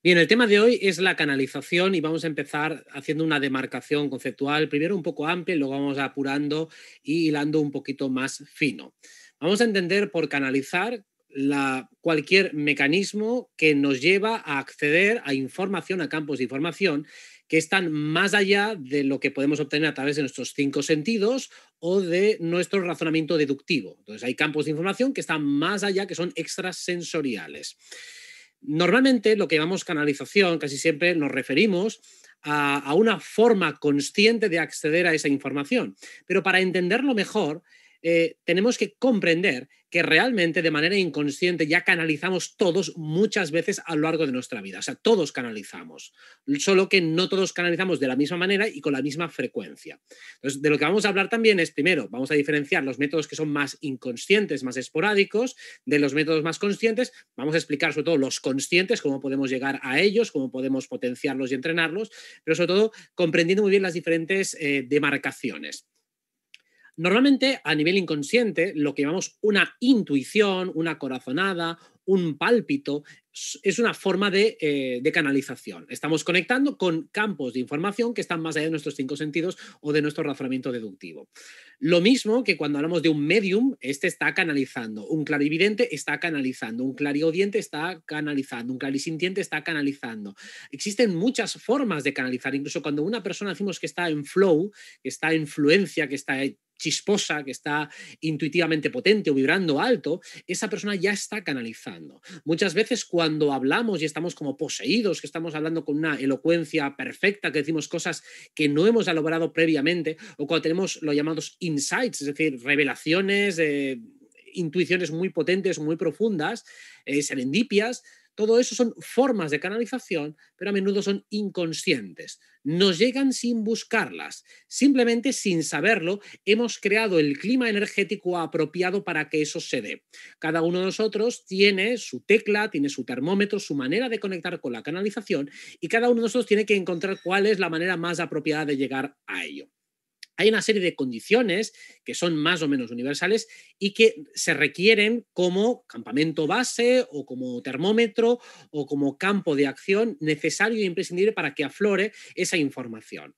Bien, el tema de hoy es la canalización y vamos a empezar haciendo una demarcación conceptual, primero un poco amplia y luego vamos apurando y hilando un poquito más fino. Vamos a entender por canalizar cualquier mecanismo que nos lleva a acceder a información, a campos de información que están más allá de lo que podemos obtener a través de nuestros cinco sentidos o de nuestro razonamiento deductivo. Entonces hay campos de información que están más allá, que son extrasensoriales. Normalmente lo que llamamos canalización, casi siempre nos referimos a una forma consciente de acceder a esa información. Pero para entenderlo mejor, tenemos que comprender que realmente de manera inconsciente ya canalizamos todos muchas veces a lo largo de nuestra vida. O sea, todos canalizamos, solo que no todos canalizamos de la misma manera y con la misma frecuencia. Entonces, de lo que vamos a hablar también es, primero, vamos a diferenciar los métodos que son más inconscientes, más esporádicos, de los métodos más conscientes. Vamos a explicar sobre todo los conscientes, cómo podemos llegar a ellos, cómo podemos potenciarlos y entrenarlos, pero sobre todo comprendiendo muy bien las diferentes demarcaciones. Normalmente, a nivel inconsciente, lo que llamamos una intuición, una corazonada, un pálpito, es una forma de canalización. Estamos conectando con campos de información que están más allá de nuestros cinco sentidos o de nuestro razonamiento deductivo. Lo mismo que cuando hablamos de un medium, este está canalizando, un clarividente está canalizando, un clariaudiente está canalizando, un clarisintiente está canalizando. Existen muchas formas de canalizar, incluso cuando una persona decimos que está en flow, que está en fluencia, que está chisposa, que está intuitivamente potente o vibrando alto, esa persona ya está canalizando. Muchas veces cuando hablamos y estamos como poseídos, que estamos hablando con una elocuencia perfecta, que decimos cosas que no hemos elaborado previamente, o cuando tenemos los llamados insights, es decir, revelaciones, intuiciones muy potentes, muy profundas, serendipias, todo eso son formas de canalización, pero a menudo son inconscientes. Nos llegan sin buscarlas. Simplemente sin saberlo, hemos creado el clima energético apropiado para que eso se dé. Cada uno de nosotros tiene su tecla, tiene su termómetro, su manera de conectar con la canalización y cada uno de nosotros tiene que encontrar cuál es la manera más apropiada de llegar a ello. Hay una serie de condiciones que son más o menos universales y que se requieren como campamento base o como termómetro o como campo de acción necesario e imprescindible para que aflore esa información.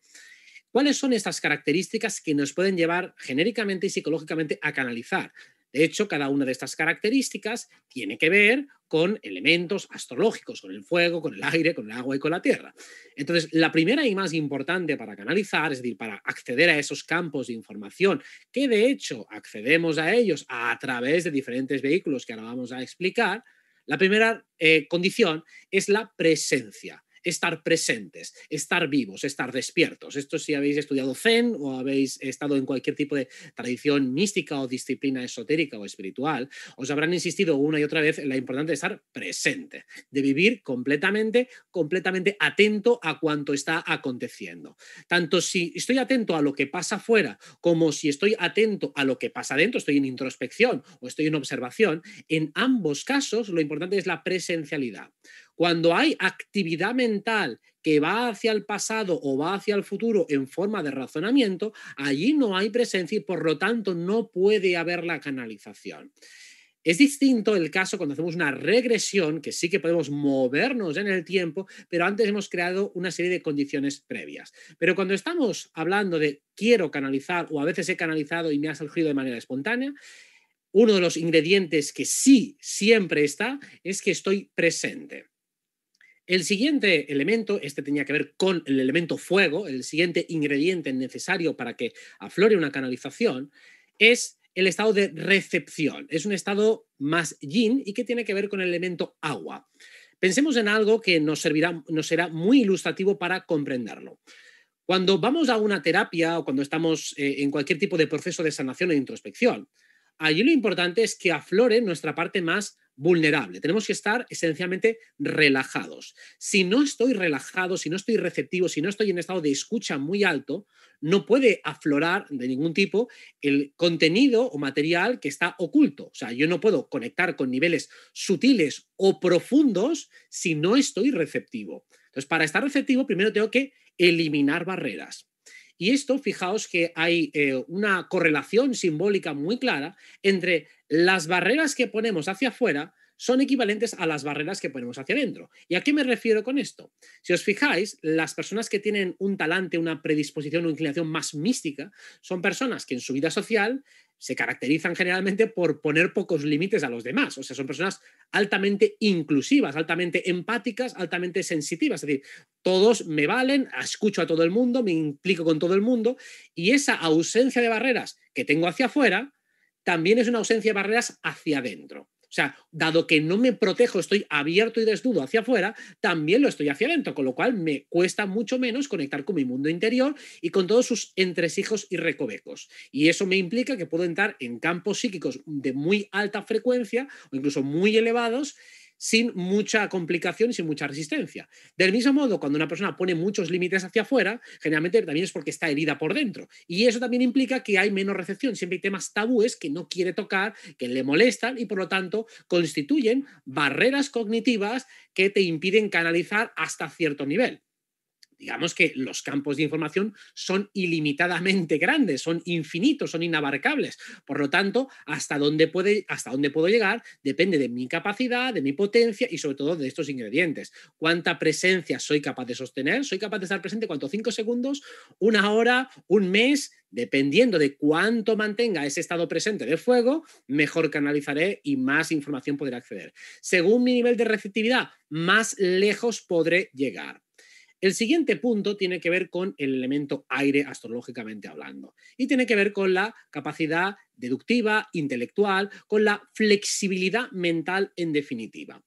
¿Cuáles son estas características que nos pueden llevar genéricamente y psicológicamente a canalizar? De hecho, cada una de estas características tiene que ver con elementos astrológicos, con el fuego, con el aire, con el agua y con la tierra. Entonces, la primera y más importante para canalizar, es decir, para acceder a esos campos de información, que de hecho accedemos a ellos a través de diferentes vehículos que ahora vamos a explicar, la primera condición es la presencia. Estar presentes, estar vivos, estar despiertos. Esto si habéis estudiado Zen o habéis estado en cualquier tipo de tradición mística o disciplina esotérica o espiritual, os habrán insistido una y otra vez en la importancia de estar presente, de vivir completamente atento a cuanto está aconteciendo. Tanto si estoy atento a lo que pasa afuera como si estoy atento a lo que pasa dentro, estoy en introspección o estoy en observación, en ambos casos lo importante es la presencialidad. Cuando hay actividad mental que va hacia el pasado o va hacia el futuro en forma de razonamiento, allí no hay presencia y por lo tanto no puede haber la canalización. Es distinto el caso cuando hacemos una regresión, que sí que podemos movernos en el tiempo, pero antes hemos creado una serie de condiciones previas. Pero cuando estamos hablando de quiero canalizar o a veces he canalizado y me ha surgido de manera espontánea, uno de los ingredientes que sí siempre está es que estoy presente. El siguiente elemento, este tenía que ver con el elemento fuego, el siguiente ingrediente necesario para que aflore una canalización, es el estado de recepción. Es un estado más yin y que tiene que ver con el elemento agua. Pensemos en algo que nos será muy ilustrativo para comprenderlo. Cuando vamos a una terapia o cuando estamos en cualquier tipo de proceso de sanación e introspección, allí lo importante es que aflore nuestra parte más vulnerable. Tenemos que estar esencialmente relajados. Si no estoy relajado, si no estoy receptivo, si no estoy en estado de escucha muy alto, no puede aflorar de ningún tipo el contenido o material que está oculto. O sea, yo no puedo conectar con niveles sutiles o profundos si no estoy receptivo. Entonces, para estar receptivo, primero tengo que eliminar barreras. Y esto, fijaos que hay una correlación simbólica muy clara entre las barreras que ponemos hacia afuera, son equivalentes a las barreras que ponemos hacia adentro. ¿Y a qué me refiero con esto? Si os fijáis, las personas que tienen un talante, una predisposición o inclinación más mística son personas que en su vida social se caracterizan generalmente por poner pocos límites a los demás. O sea, son personas altamente inclusivas, altamente empáticas, altamente sensitivas. Es decir, todos me valen, escucho a todo el mundo, me implico con todo el mundo, y esa ausencia de barreras que tengo hacia afuera también es una ausencia de barreras hacia adentro. O sea, dado que no me protejo, estoy abierto y desnudo hacia afuera, también lo estoy hacia adentro, con lo cual me cuesta mucho menos conectar con mi mundo interior y con todos sus entresijos y recovecos. Y eso me implica que puedo entrar en campos psíquicos de muy alta frecuencia o incluso muy elevados sin mucha complicación y sin mucha resistencia. Del mismo modo, cuando una persona pone muchos límites hacia afuera, generalmente también es porque está herida por dentro. Y eso también implica que hay menos recepción. Siempre hay temas tabúes que no quiere tocar, que le molestan y por lo tanto constituyen barreras cognitivas que te impiden canalizar hasta cierto nivel. Digamos que los campos de información son ilimitadamente grandes, son infinitos, son inabarcables. Por lo tanto, hasta dónde puedo llegar depende de mi capacidad, de mi potencia y sobre todo de estos ingredientes. ¿Cuánta presencia soy capaz de sostener? ¿Soy capaz de estar presente cuánto? 5 segundos, una hora, un mes. Dependiendo de cuánto mantenga ese estado presente de fuego, mejor canalizaré y más información podré acceder. Según mi nivel de receptividad, más lejos podré llegar. El siguiente punto tiene que ver con el elemento aire astrológicamente hablando y tiene que ver con la capacidad deductiva, intelectual, con la flexibilidad mental en definitiva.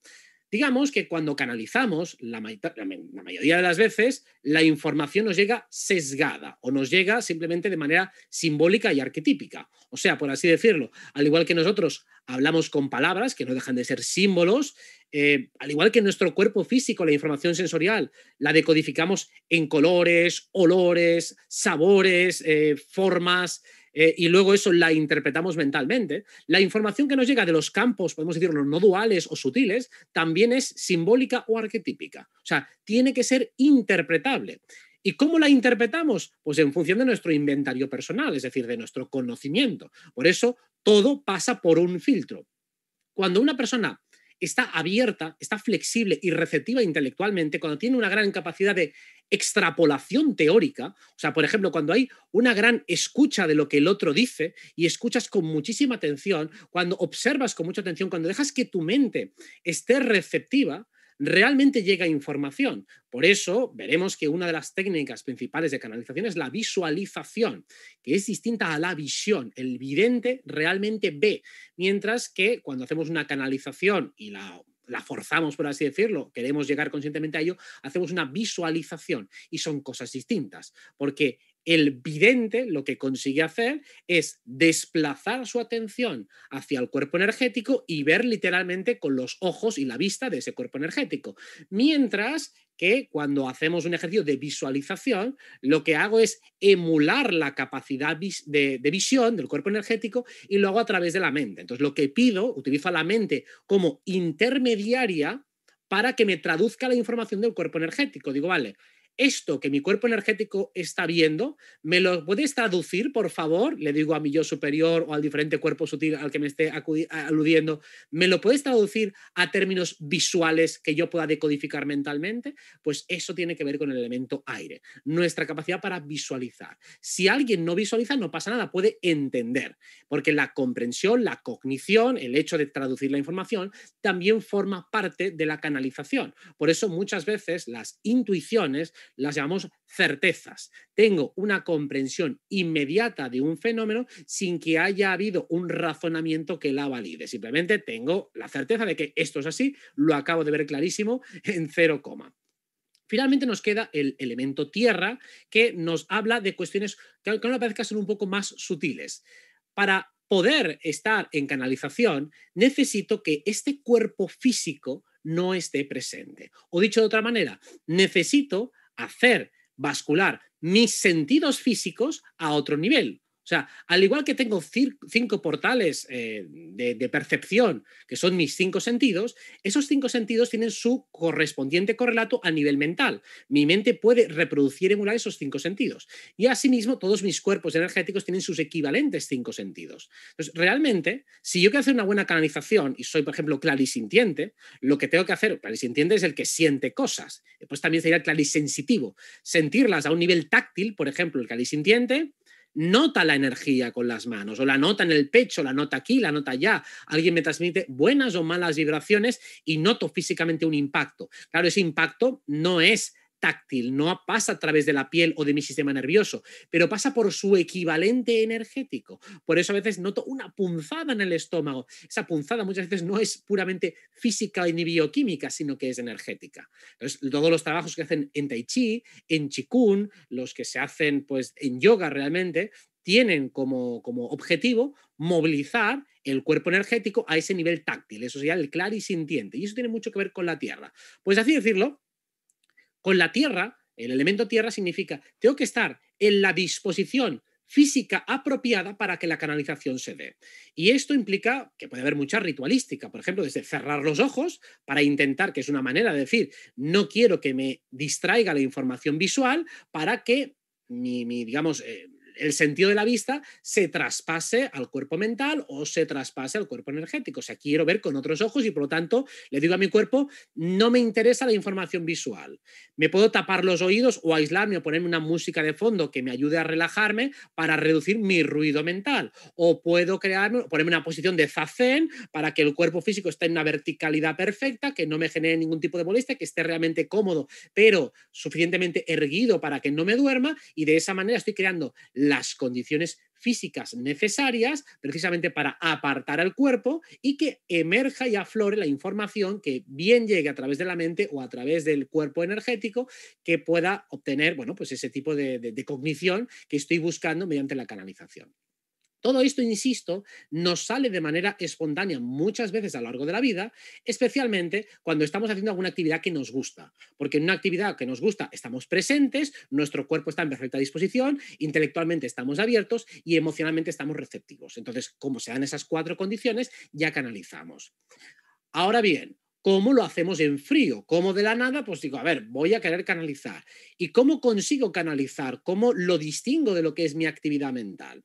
Digamos que cuando canalizamos, la mayoría de las veces, la información nos llega sesgada o nos llega simplemente de manera simbólica y arquetípica. O sea, por así decirlo, al igual que nosotros hablamos con palabras que no dejan de ser símbolos, al igual que nuestro cuerpo físico, la información sensorial, la decodificamos en colores, olores, sabores, formas, y luego eso la interpretamos mentalmente. La información que nos llega de los campos, podemos decirlo, no duales o sutiles, también es simbólica o arquetípica. O sea, tiene que ser interpretable. ¿Y cómo la interpretamos? Pues en función de nuestro inventario personal, es decir, de nuestro conocimiento. Por eso, todo pasa por un filtro. Cuando una persona está abierta, está flexible y receptiva intelectualmente, cuando tiene una gran capacidad de extrapolación teórica, o sea, por ejemplo, cuando hay una gran escucha de lo que el otro dice y escuchas con muchísima atención, cuando observas con mucha atención, cuando dejas que tu mente esté receptiva, realmente llega información. Por eso veremos que una de las técnicas principales de canalización es la visualización, que es distinta a la visión. El vidente realmente ve, mientras que cuando hacemos una canalización y la forzamos, por así decirlo, queremos llegar conscientemente a ello, hacemos una visualización y son cosas distintas, porque el vidente lo que consigue hacer es desplazar su atención hacia el cuerpo energético y ver literalmente con los ojos y la vista de ese cuerpo energético. Mientras que cuando hacemos un ejercicio de visualización, lo que hago es emular la capacidad de visión del cuerpo energético y lo hago a través de la mente. Entonces, lo que pido, utilizo a la mente como intermediaria para que me traduzca la información del cuerpo energético. Digo, vale, esto que mi cuerpo energético está viendo, ¿me lo puedes traducir, por favor? Le digo a mi yo superior o al diferente cuerpo sutil al que me esté aludiendo, ¿me lo puedes traducir a términos visuales que yo pueda decodificar mentalmente? Pues eso tiene que ver con el elemento aire, nuestra capacidad para visualizar. Si alguien no visualiza, no pasa nada, puede entender, porque la comprensión, la cognición, el hecho de traducir la información, también forma parte de la canalización. Por eso muchas veces las intuiciones las llamamos certezas. Tengo una comprensión inmediata de un fenómeno sin que haya habido un razonamiento que la valide. Simplemente tengo la certeza de que esto es así, lo acabo de ver clarísimo en 0, Finalmente nos queda el elemento tierra, que nos habla de cuestiones que aunque no me parezca son un poco más sutiles. Para poder estar en canalización, necesito que este cuerpo físico no esté presente. O dicho de otra manera, necesito hacer bascular mis sentidos físicos a otro nivel. O sea, al igual que tengo 5 portales de percepción, que son mis 5 sentidos, esos 5 sentidos tienen su correspondiente correlato a nivel mental. Mi mente puede reproducir y emular esos 5 sentidos. Y asimismo, todos mis cuerpos energéticos tienen sus equivalentes 5 sentidos. Entonces, realmente, si yo quiero hacer una buena canalización y soy, por ejemplo, clarisintiente, lo que tengo que hacer, clarisintiente es el que siente cosas. Después también sería el clarisensitivo. Sentirlas a un nivel táctil, por ejemplo, el clarisintiente nota la energía con las manos, o la nota en el pecho, la nota aquí, la nota allá. Alguien me transmite buenas o malas vibraciones y noto físicamente un impacto. Claro, ese impacto no es táctil, no pasa a través de la piel o de mi sistema nervioso, pero pasa por su equivalente energético. Por eso a veces noto una punzada en el estómago. Esa punzada muchas veces no es puramente física ni bioquímica, sino que es energética. Entonces, todos los trabajos que hacen en Tai Chi, en Qigong, los que se hacen pues, en yoga realmente, tienen como objetivo movilizar el cuerpo energético a ese nivel táctil. Eso sería el clarisintiente. Y eso tiene mucho que ver con la tierra. Pues así decirlo, con la tierra, el elemento tierra significa tengo que estar en la disposición física apropiada para que la canalización se dé. Y esto implica que puede haber mucha ritualística, por ejemplo, desde cerrar los ojos para intentar, que es una manera de decir, no quiero que me distraiga la información visual para que digamos, el sentido de la vista se traspase al cuerpo mental o se traspase al cuerpo energético. O sea, quiero ver con otros ojos y por lo tanto le digo a mi cuerpo, no me interesa la información visual. Me puedo tapar los oídos o aislarme o ponerme una música de fondo que me ayude a relajarme para reducir mi ruido mental. O puedo ponerme una posición de zazen para que el cuerpo físico esté en una verticalidad perfecta, que no me genere ningún tipo de molestia, que esté realmente cómodo, pero suficientemente erguido para que no me duerma, y de esa manera estoy creando las condiciones físicas necesarias precisamente para apartar al cuerpo y que emerja y aflore la información que bien llegue a través de la mente o a través del cuerpo energético, que pueda obtener, bueno, pues ese tipo de cognición que estoy buscando mediante la canalización. Todo esto, insisto, nos sale de manera espontánea muchas veces a lo largo de la vida, especialmente cuando estamos haciendo alguna actividad que nos gusta. Porque en una actividad que nos gusta estamos presentes, nuestro cuerpo está en perfecta disposición, intelectualmente estamos abiertos y emocionalmente estamos receptivos. Entonces, como se dan esas 4 condiciones, ya canalizamos. Ahora bien, ¿cómo lo hacemos en frío? ¿Cómo de la nada? Pues digo, a ver, voy a querer canalizar. ¿Y cómo consigo canalizar? ¿Cómo lo distingo de lo que es mi actividad mental?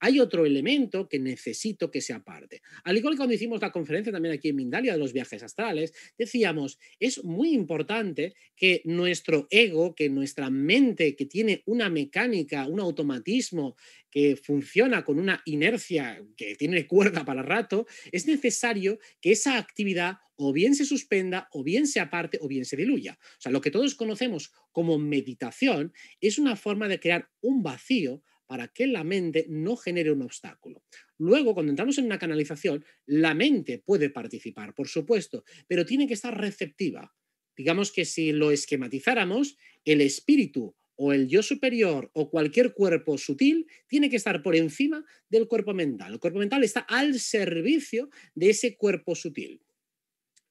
Hay otro elemento que necesito que se aparte. Al igual que cuando hicimos la conferencia también aquí en Mindalia de los viajes astrales, decíamos, es muy importante que nuestro ego, que nuestra mente, que tiene una mecánica, un automatismo que funciona con una inercia que tiene cuerda para rato, es necesario que esa actividad o bien se suspenda, o bien se aparte, o bien se diluya. O sea, lo que todos conocemos como meditación es una forma de crear un vacío para que la mente no genere un obstáculo. Luego, cuando entramos en una canalización, la mente puede participar, por supuesto, pero tiene que estar receptiva. Digamos que si lo esquematizáramos, el espíritu o el yo superior o cualquier cuerpo sutil tiene que estar por encima del cuerpo mental. El cuerpo mental está al servicio de ese cuerpo sutil.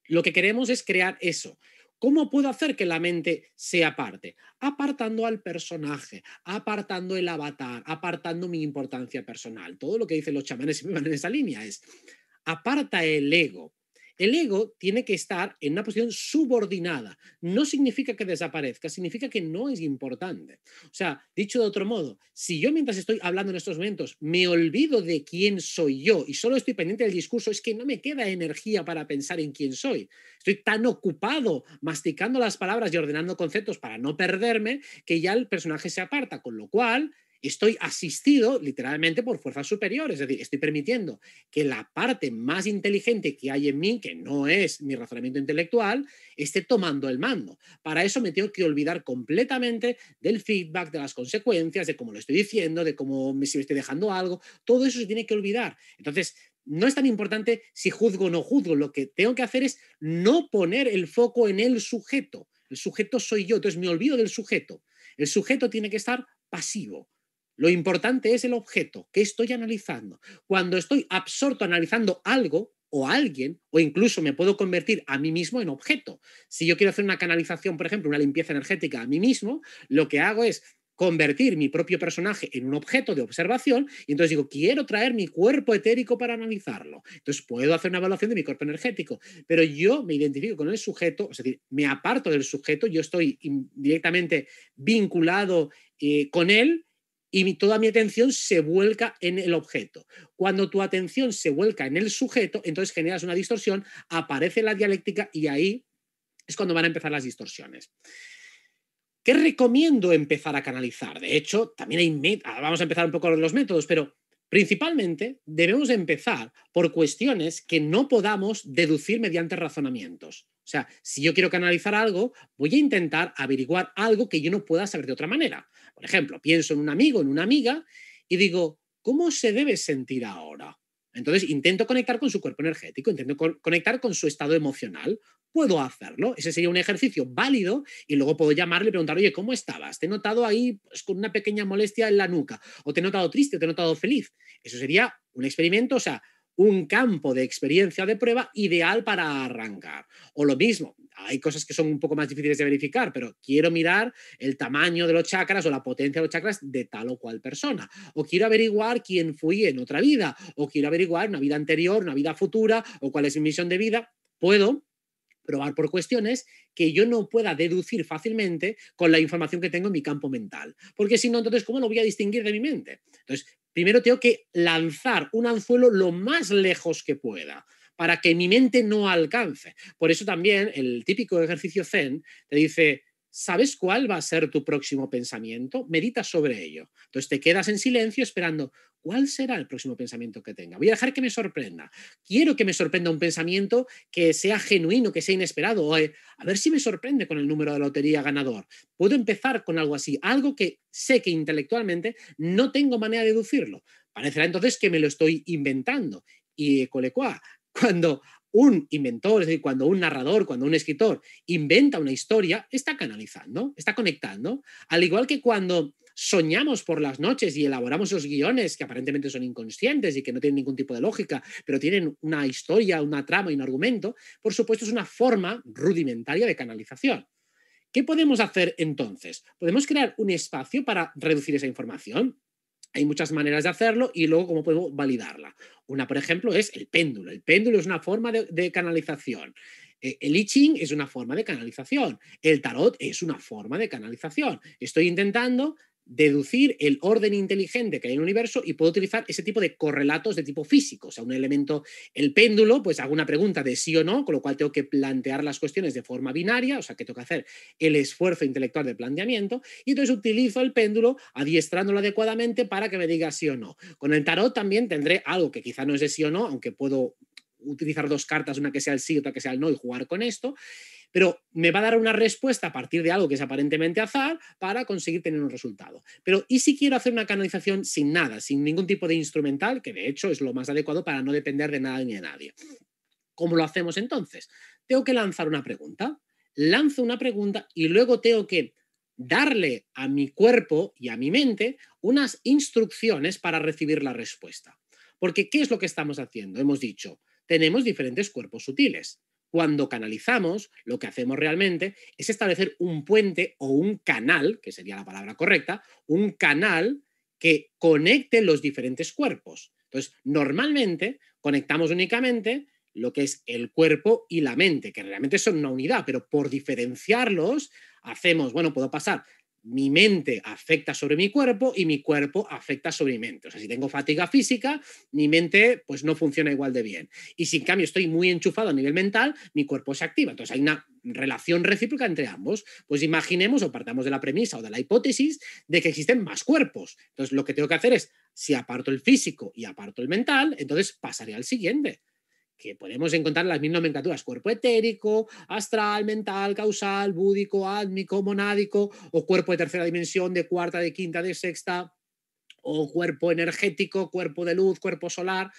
Lo que queremos es crear eso. ¿Cómo puedo hacer que la mente se aparte? Apartando al personaje, apartando el avatar, apartando mi importancia personal. Todo lo que dicen los chamanes siempre van en esa línea es aparta el ego. El ego tiene que estar en una posición subordinada. No significa que desaparezca, significa que no es importante. O sea, dicho de otro modo, si yo mientras estoy hablando en estos momentos me olvido de quién soy yo y solo estoy pendiente del discurso, es que no me queda energía para pensar en quién soy. Estoy tan ocupado masticando las palabras y ordenando conceptos para no perderme que ya el personaje se aparta, con lo cual estoy asistido literalmente por fuerzas superiores, es decir, estoy permitiendo que la parte más inteligente que hay en mí, que no es mi razonamiento intelectual, esté tomando el mando. Para eso me tengo que olvidar completamente del feedback, de las consecuencias, de cómo lo estoy diciendo, de cómo si me estoy dejando algo, todo eso se tiene que olvidar. Entonces, no es tan importante si juzgo o no juzgo, lo que tengo que hacer es no poner el foco en el sujeto. El sujeto soy yo, entonces me olvido del sujeto. El sujeto tiene que estar pasivo. Lo importante es el objeto que estoy analizando. Cuando estoy absorto analizando algo o alguien, o incluso me puedo convertir a mí mismo en objeto. Si yo quiero hacer una canalización, por ejemplo, una limpieza energética a mí mismo, lo que hago es convertir mi propio personaje en un objeto de observación y entonces digo, quiero traer mi cuerpo etérico para analizarlo. Entonces puedo hacer una evaluación de mi cuerpo energético, pero yo me identifico con el sujeto, es decir, me aparto del sujeto, yo estoy directamente vinculado con él y toda mi atención se vuelca en el objeto. Cuando tu atención se vuelca en el sujeto, entonces generas una distorsión, aparece la dialéctica y ahí es cuando van a empezar las distorsiones. ¿Qué recomiendo empezar a canalizar? De hecho, también hay vamos a empezar un poco con los métodos, pero principalmente debemos empezar por cuestiones que no podamos deducir mediante razonamientos. O sea, si yo quiero canalizar algo, voy a intentar averiguar algo que yo no pueda saber de otra manera. Por ejemplo, pienso en un amigo, en una amiga, y digo, ¿cómo se debe sentir ahora? Entonces intento conectar con su cuerpo energético, intento conectar con su estado emocional. Puedo hacerlo, ese sería un ejercicio válido y luego puedo llamarle y preguntar, oye, ¿cómo estabas? Te he notado ahí pues, con una pequeña molestia en la nuca, o te he notado triste, o te he notado feliz. Eso sería un experimento, o sea, un campo de experiencia de prueba ideal para arrancar. O lo mismo, hay cosas que son un poco más difíciles de verificar, pero quiero mirar el tamaño de los chakras o la potencia de los chakras de tal o cual persona. O quiero averiguar quién fui en otra vida, o quiero averiguar una vida anterior, una vida futura, o cuál es mi misión de vida. Puedo probar por cuestiones que yo no pueda deducir fácilmente con la información que tengo en mi campo mental. Porque si no, entonces, ¿cómo lo voy a distinguir de mi mente? Entonces, primero tengo que lanzar un anzuelo lo más lejos que pueda para que mi mente no alcance. Por eso también el típico ejercicio Zen te dice, ¿sabes cuál va a ser tu próximo pensamiento? Medita sobre ello. Entonces te quedas en silencio esperando, ¿cuál será el próximo pensamiento que tenga? Voy a dejar que me sorprenda. Quiero que me sorprenda un pensamiento que sea genuino, que sea inesperado. O, a ver si me sorprende con el número de lotería ganador. Puedo empezar con algo así, algo que sé que intelectualmente no tengo manera de deducirlo. Parecerá entonces que me lo estoy inventando. Y colecua, cuando un inventor, es decir, cuando un narrador, cuando un escritor inventa una historia, está canalizando, está conectando. Al igual que cuando soñamos por las noches y elaboramos esos guiones que aparentemente son inconscientes y que no tienen ningún tipo de lógica, pero tienen una historia, una trama y un argumento, por supuesto es una forma rudimentaria de canalización. ¿Qué podemos hacer entonces? Podemos crear un espacio para reducir esa información. Hay muchas maneras de hacerlo y luego cómo podemos validarla. Una, por ejemplo, es el péndulo. El péndulo es una forma de canalización. El I Ching es una forma de canalización. El tarot es una forma de canalización. Estoy intentando deducir el orden inteligente que hay en el universo y puedo utilizar ese tipo de correlatos de tipo físico. O sea, un elemento, el péndulo, pues hago una pregunta de sí o no, con lo cual tengo que plantear las cuestiones de forma binaria, o sea, que tengo que hacer el esfuerzo intelectual de planteamiento y entonces utilizo el péndulo adiestrándolo adecuadamente para que me diga sí o no. Con el tarot también tendré algo que quizá no es de sí o no, aunque puedo utilizar dos cartas, una que sea el sí, otra que sea el no y jugar con esto, pero me va a dar una respuesta a partir de algo que es aparentemente azar para conseguir tener un resultado. Pero ¿y si quiero hacer una canalización sin nada, sin ningún tipo de instrumental, que de hecho es lo más adecuado para no depender de nada ni de nadie? ¿Cómo lo hacemos entonces? Tengo que lanzar una pregunta, lanzo una pregunta y luego tengo que darle a mi cuerpo y a mi mente unas instrucciones para recibir la respuesta. Porque ¿qué es lo que estamos haciendo? Hemos dicho, tenemos diferentes cuerpos sutiles. Cuando canalizamos, lo que hacemos realmente es establecer un puente o un canal, que sería la palabra correcta, un canal que conecte los diferentes cuerpos. Entonces, normalmente conectamos únicamente lo que es el cuerpo y la mente, que realmente son una unidad, pero por diferenciarlos, hacemos, bueno, puedo pasar, mi mente afecta sobre mi cuerpo y mi cuerpo afecta sobre mi mente. O sea, si tengo fatiga física, mi mente pues no funciona igual de bien. Y si en cambio estoy muy enchufado a nivel mental, mi cuerpo se activa. Entonces hay una relación recíproca entre ambos. Pues imaginemos o partamos de la premisa o de la hipótesis de que existen más cuerpos. Entonces lo que tengo que hacer es, si aparto el físico y aparto el mental, entonces pasaré al siguiente, que podemos encontrar las mismas nomenclaturas: cuerpo etérico, astral, mental, causal, búdico, átmico, monádico, o cuerpo de tercera dimensión, de cuarta, de quinta, de sexta, o cuerpo energético, cuerpo de luz, cuerpo solar.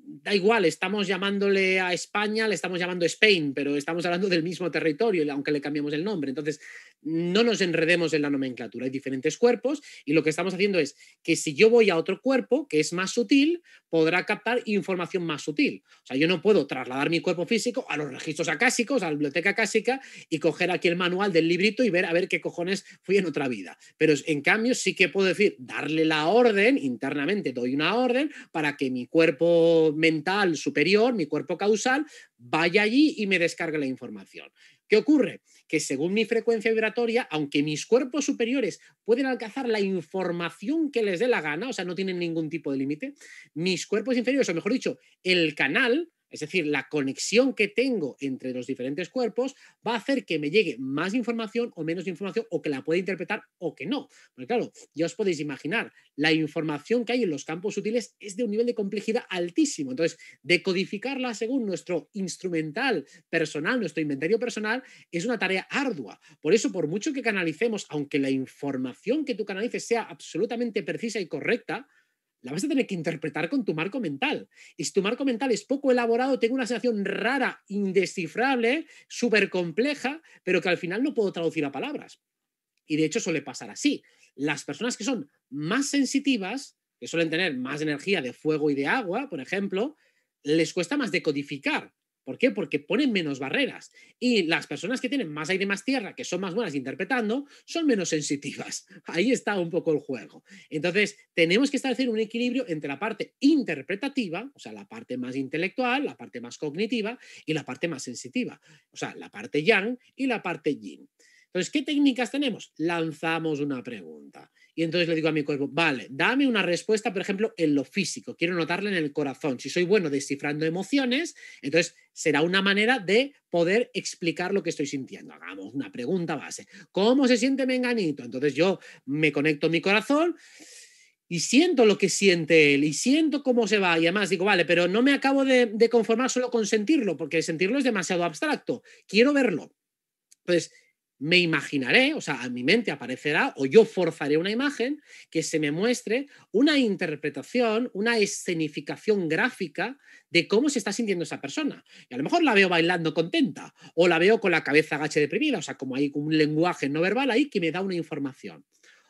da igual, estamos llamándole a España, le estamos llamando Spain, pero estamos hablando del mismo territorio, aunque le cambiemos el nombre. Entonces, no nos enredemos en la nomenclatura. Hay diferentes cuerpos y lo que estamos haciendo es que si yo voy a otro cuerpo que es más sutil, podrá captar información más sutil. O sea, yo no puedo trasladar mi cuerpo físico a los registros acásicos, a la biblioteca acásica y coger aquí el manual del librito y ver a ver qué cojones fui en otra vida. Pero en cambio sí que puedo decir, darle la orden, internamente doy una orden para que mi cuerpo mental superior, mi cuerpo causal, vaya allí y me descargue la información. ¿Qué ocurre? Que según mi frecuencia vibratoria, aunque mis cuerpos superiores pueden alcanzar la información que les dé la gana, o sea, no tienen ningún tipo de límite, mis cuerpos inferiores, o mejor dicho, el canal, es decir, la conexión que tengo entre los diferentes cuerpos va a hacer que me llegue más información o menos información o que la pueda interpretar o que no. Porque claro, ya os podéis imaginar, la información que hay en los campos sutiles es de un nivel de complejidad altísimo. Entonces, decodificarla según nuestro instrumental personal, nuestro inventario personal, es una tarea ardua. Por eso, por mucho que canalicemos, aunque la información que tú canalices sea absolutamente precisa y correcta, la vas a tener que interpretar con tu marco mental. Y si tu marco mental es poco elaborado, tengo una sensación rara, indescifrable, súper compleja, pero que al final no puedo traducir a palabras. Y de hecho suele pasar así. Las personas que son más sensitivas, que suelen tener más energía de fuego y de agua, por ejemplo, les cuesta más decodificar. ¿Por qué? Porque ponen menos barreras. Y las personas que tienen más aire y más tierra, que son más buenas interpretando, son menos sensitivas. Ahí está un poco el juego. Entonces, tenemos que establecer un equilibrio entre la parte interpretativa, o sea, la parte más intelectual, la parte más cognitiva, y la parte más sensitiva, o sea, la parte yang y la parte yin. Entonces, ¿qué técnicas tenemos? Lanzamos una pregunta. Y entonces le digo a mi cuerpo, vale, dame una respuesta, por ejemplo, en lo físico. Quiero notarla en el corazón. Si soy bueno descifrando emociones, entonces será una manera de poder explicar lo que estoy sintiendo. Hagamos una pregunta base. ¿Cómo se siente Menganito? Entonces yo me conecto a mi corazón y siento lo que siente él y siento cómo se va. Y además digo, vale, pero no me acabo de conformar solo con sentirlo, porque sentirlo es demasiado abstracto. Quiero verlo. Entonces, me imaginaré, o sea, a mi mente aparecerá o yo forzaré una imagen que se me muestre una interpretación, una escenificación gráfica de cómo se está sintiendo esa persona. Y a lo mejor la veo bailando contenta o la veo con la cabeza agacha deprimida, o sea, como hay un lenguaje no verbal ahí que me da una información.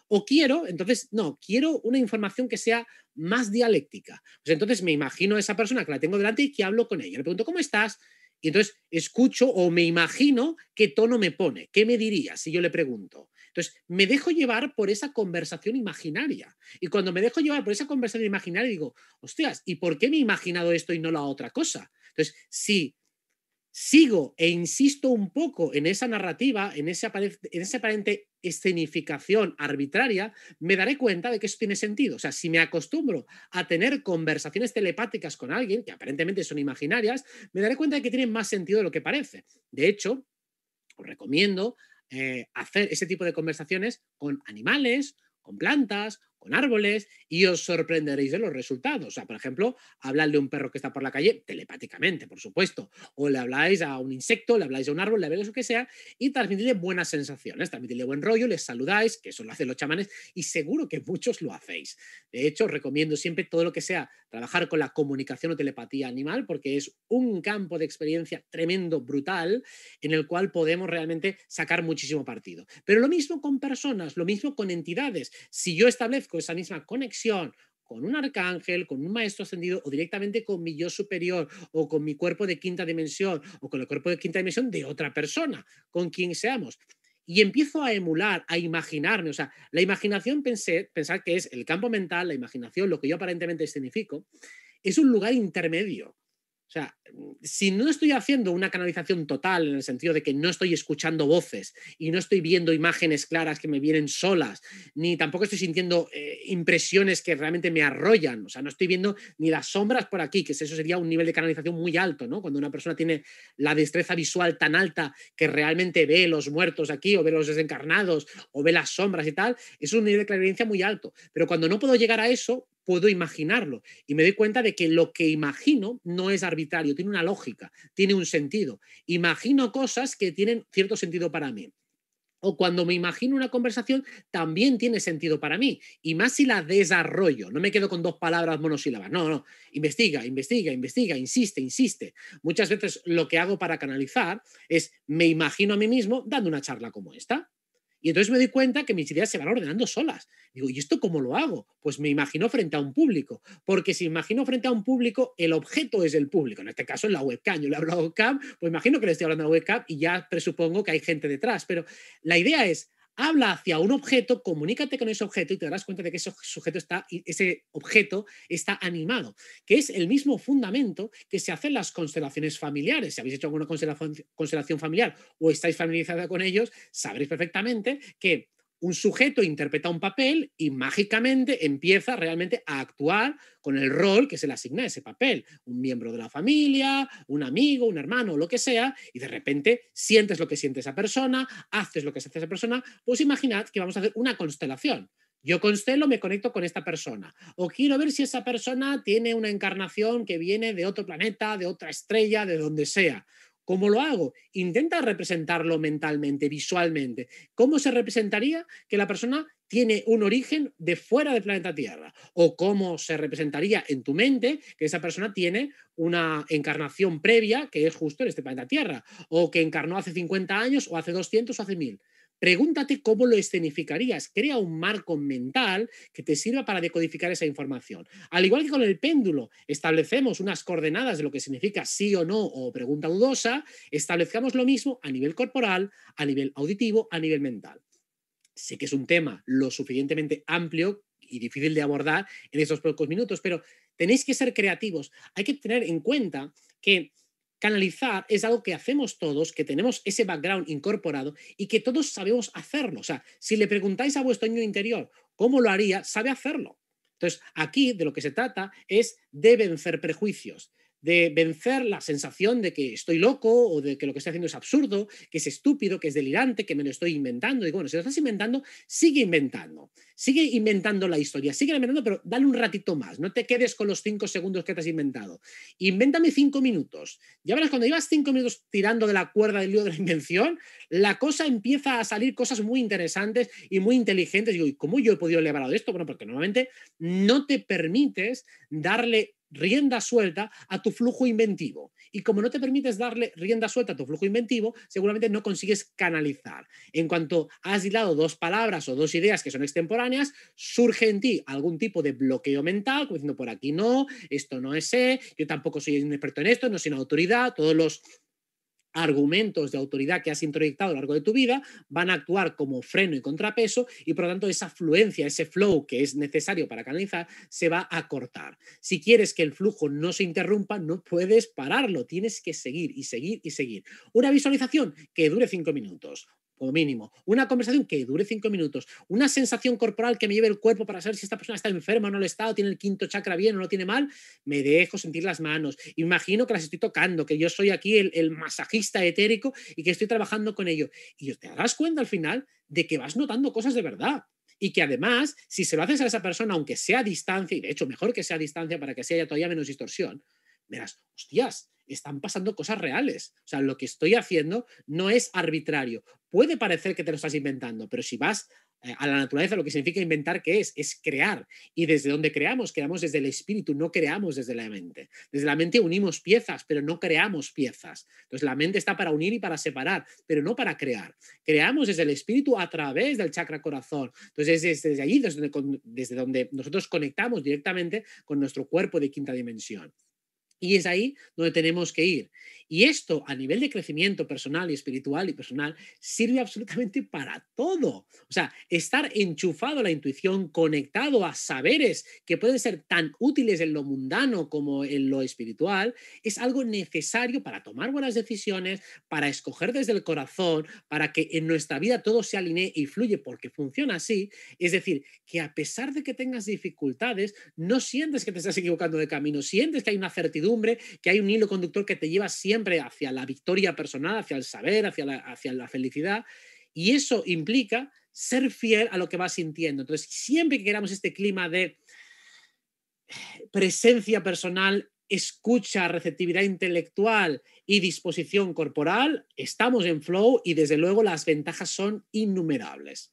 O quiero, entonces, no, quiero una información que sea más dialéctica. Pues entonces me imagino a esa persona que la tengo delante y que hablo con ella. Le pregunto, ¿cómo estás? Y entonces escucho o me imagino qué tono me pone, qué me diría si yo le pregunto. Entonces me dejo llevar por esa conversación imaginaria. Y cuando me dejo llevar por esa conversación imaginaria, digo, hostias, ¿y por qué me he imaginado esto y no la otra cosa? Entonces, si sigo e insisto un poco en esa narrativa, en esa aparente escenificación arbitraria, me daré cuenta de que eso tiene sentido. O sea, si me acostumbro a tener conversaciones telepáticas con alguien, que aparentemente son imaginarias, me daré cuenta de que tienen más sentido de lo que parece. De hecho, os recomiendo hacer ese tipo de conversaciones con animales, con plantas, con árboles, y os sorprenderéis de los resultados. O sea, por ejemplo, hablarle a un perro que está por la calle, telepáticamente, por supuesto, o le habláis a un insecto, le habláis a un árbol, le habláis lo que sea, y transmitirle buenas sensaciones, transmitirle buen rollo, les saludáis, que eso lo hacen los chamanes, y seguro que muchos lo hacéis. De hecho, os recomiendo siempre todo lo que sea trabajar con la comunicación o telepatía animal, porque es un campo de experiencia tremendo, brutal, en el cual podemos realmente sacar muchísimo partido. Pero lo mismo con personas, lo mismo con entidades. Si yo establezco esa misma conexión con un arcángel, con un maestro ascendido o directamente con mi yo superior o con mi cuerpo de quinta dimensión o con el cuerpo de quinta dimensión de otra persona, con quien seamos. Y empiezo a emular, a imaginarme, o sea, la imaginación, pensar que es el campo mental, la imaginación, lo que yo aparentemente escenifico, es un lugar intermedio. O sea, si no estoy haciendo una canalización total en el sentido de que no estoy escuchando voces y no estoy viendo imágenes claras que me vienen solas, ni tampoco estoy sintiendo impresiones que realmente me arrollan, o sea, no estoy viendo ni las sombras por aquí, que eso sería un nivel de canalización muy alto, ¿no? Cuando una persona tiene la destreza visual tan alta que realmente ve los muertos aquí o ve los desencarnados o ve las sombras y tal, es un nivel de clarividencia muy alto. Pero cuando no puedo llegar a eso, puedo imaginarlo y me doy cuenta de que lo que imagino no es arbitrario, tiene una lógica, tiene un sentido. Imagino cosas que tienen cierto sentido para mí. O cuando me imagino una conversación, también tiene sentido para mí. Y más si la desarrollo. No me quedo con dos palabras monosílabas. No, no. Investiga, investiga, investiga, insiste, insiste. Muchas veces lo que hago para canalizar es me imagino a mí mismo dando una charla como esta. Y entonces me doy cuenta que mis ideas se van ordenando solas. Digo, ¿y esto cómo lo hago? Pues me imagino frente a un público. Porque si imagino frente a un público, el objeto es el público. En este caso, es la webcam. Yo le hablo a la webcam, pues imagino que le estoy hablando a la webcam y ya presupongo que hay gente detrás. Pero la idea es, habla hacia un objeto, comunícate con ese objeto y te darás cuenta de que ese objeto está animado, que es el mismo fundamento que se hace en las constelaciones familiares. Si habéis hecho alguna constelación familiar o estáis familiarizada con ellos, sabréis perfectamente que un sujeto interpreta un papel y mágicamente empieza realmente a actuar con el rol que se le asigna a ese papel. Un miembro de la familia, un amigo, un hermano, lo que sea, y de repente sientes lo que siente esa persona, haces lo que hace esa persona. Pues imaginad que vamos a hacer una constelación. Yo constelo, me conecto con esta persona. O quiero ver si esa persona tiene una encarnación que viene de otro planeta, de otra estrella, de donde sea. ¿Cómo lo hago? Intenta representarlo mentalmente, visualmente. ¿Cómo se representaría que la persona tiene un origen de fuera del planeta Tierra? ¿O cómo se representaría en tu mente que esa persona tiene una encarnación previa que es justo en este planeta Tierra? ¿O que encarnó hace 50 años o hace 200 o hace 1000? Pregúntate cómo lo escenificarías. Crea un marco mental que te sirva para decodificar esa información. Al igual que con el péndulo, establecemos unas coordenadas de lo que significa sí o no o pregunta dudosa, establezcamos lo mismo a nivel corporal, a nivel auditivo, a nivel mental. Sé que es un tema lo suficientemente amplio y difícil de abordar en estos pocos minutos, pero tenéis que ser creativos. Hay que tener en cuenta que canalizar es algo que hacemos todos, que tenemos ese background incorporado y que todos sabemos hacerlo. O sea, si le preguntáis a vuestro niño interior cómo lo haría, sabe hacerlo. Entonces, aquí de lo que se trata es de vencer prejuicios, de vencer la sensación de que estoy loco o de que lo que estoy haciendo es absurdo, que es estúpido, que es delirante, que me lo estoy inventando. Y bueno, si lo estás inventando, sigue inventando la historia, sigue inventando, pero dale un ratito más, no te quedes con los 5 segundos que te has inventado. Invéntame 5 minutos. Ya verás, cuando llevas 5 minutos tirando de la cuerda del lío de la invención, la cosa empieza a salir cosas muy interesantes y muy inteligentes. Digo, ¿y cómo yo he podido elevar esto? Bueno, porque normalmente no te permites darle rienda suelta a tu flujo inventivo. Y como no te permites darle rienda suelta a tu flujo inventivo, seguramente no consigues canalizar. En cuanto has hilado dos palabras o dos ideas que son extemporáneas, surge en ti algún tipo de bloqueo mental, como diciendo por aquí no, esto no es, yo tampoco soy un experto en esto, no soy una autoridad, todos los argumentos de autoridad que has introyectado a lo largo de tu vida van a actuar como freno y contrapeso y por lo tanto esa fluencia, ese flow que es necesario para canalizar se va a cortar. Si quieres que el flujo no se interrumpa, no puedes pararlo, tienes que seguir y seguir y seguir. Una visualización que dure 5 minutos, como mínimo. Una conversación que dure 5 minutos. Una sensación corporal que me lleve el cuerpo para saber si esta persona está enferma o no lo está, o tiene el quinto chakra bien o no lo tiene mal. Me dejo sentir las manos. Imagino que las estoy tocando, que yo soy aquí el masajista etérico y que estoy trabajando con ello. Y te darás cuenta al final de que vas notando cosas de verdad. Y que además, si se lo haces a esa persona, aunque sea a distancia, y de hecho mejor que sea a distancia para que sea todavía menos distorsión, verás, hostias, están pasando cosas reales. O sea, lo que estoy haciendo no es arbitrario. Puede parecer que te lo estás inventando, pero si vas a la naturaleza, lo que significa inventar, ¿qué es crear. Y desde donde creamos desde el espíritu, no creamos desde la mente. Desde la mente unimos piezas, pero no creamos piezas. Entonces la mente está para unir y para separar, pero no para crear. Creamos desde el espíritu a través del chakra corazón. Entonces es desde allí, desde donde nosotros conectamos directamente con nuestro cuerpo de quinta dimensión. Y es ahí donde tenemos que ir. Y esto a nivel de crecimiento personal y espiritual y personal sirve absolutamente para todo. O sea, estar enchufado a la intuición, conectado a saberes que pueden ser tan útiles en lo mundano como en lo espiritual, es algo necesario para tomar buenas decisiones, para escoger desde el corazón, para que en nuestra vida todo se alinee y fluye porque funciona así. Es decir, que a pesar de que tengas dificultades, no sientes que te estás equivocando de camino, sientes que hay una certidumbre, que hay un hilo conductor que te lleva siempre hacia la victoria personal, hacia el saber, hacia la felicidad. Y eso implica ser fiel a lo que vas sintiendo. Entonces, siempre que queramos este clima de presencia personal, escucha, receptividad intelectual y disposición corporal, estamos en flow y desde luego las ventajas son innumerables.